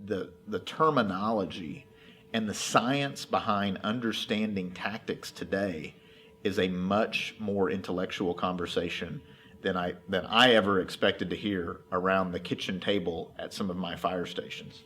the terminology and the science behind understanding tactics today is a much more intellectual conversation than I ever expected to hear around the kitchen table at some of my fire stations.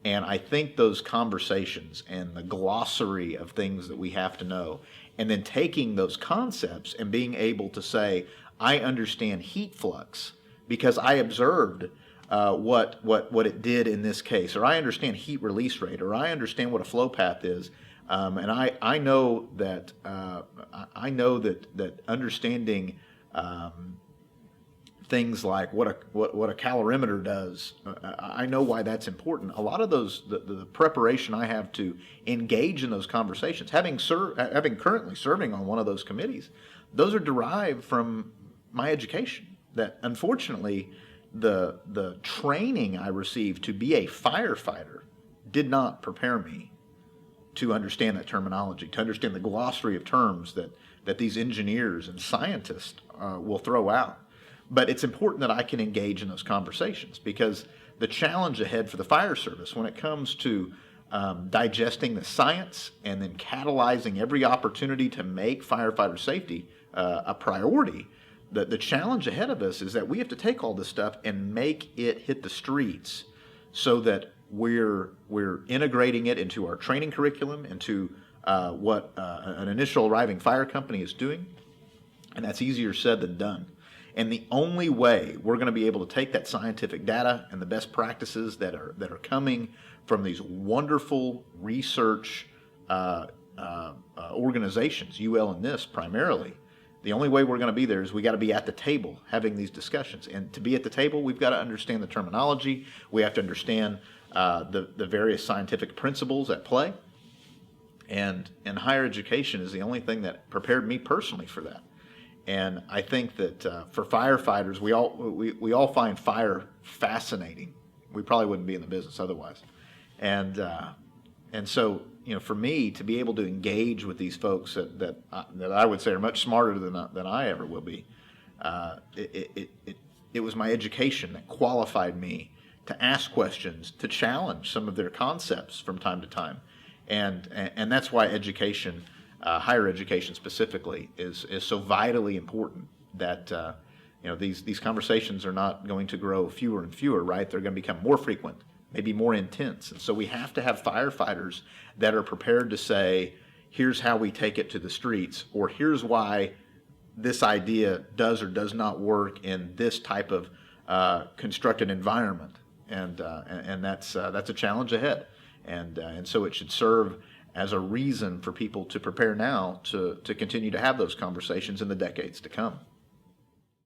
And I think those conversations and the glossary of things that we have to know, and then taking those concepts and being able to say, I understand heat flux because I observed what it did in this case, or I understand heat release rate, or I understand what a flow path is, and I know that that understanding things like what a calorimeter does, I know why that's important. A lot of those the preparation I have to engage in those conversations, having currently serving on one of those committees, those are derived from my education. That unfortunately, the training I received to be a firefighter did not prepare me to understand that terminology, to understand the glossary of terms that these engineers and scientists will throw out. But it's important that I can engage in those conversations, because the challenge ahead for the fire service when it comes to digesting the science and then catalyzing every opportunity to make firefighter safety a priority, the challenge ahead of us is that we have to take all this stuff and make it hit the streets so that we're integrating it into our training curriculum, into what an initial arriving fire company is doing, and that's easier said than done. And the only way we're going to be able to take that scientific data and the best practices that are coming from these wonderful research organizations, UL and NIST primarily, the only way we're going to be there is we got to be at the table having these discussions. And to be at the table, we've got to understand the terminology. We have to understand the various scientific principles at play. And higher education is the only thing that prepared me personally for that. And I think that for firefighters, we all find fire fascinating. We probably wouldn't be in the business otherwise. And so, for me to be able to engage with these folks that I would say are much smarter than I ever will be, it was my education that qualified me to ask questions, to challenge some of their concepts from time to time, and that's why education, higher education specifically, is so vitally important. That these conversations are not going to grow fewer and fewer, right? They're going to become more frequent, maybe more intense. And so we have to have firefighters that are prepared to say, here's how we take it to the streets, or here's why this idea does or does not work in this type of constructed environment. And that's a challenge ahead. And so it should serve as a reason for people to prepare now to continue to have those conversations in the decades to come.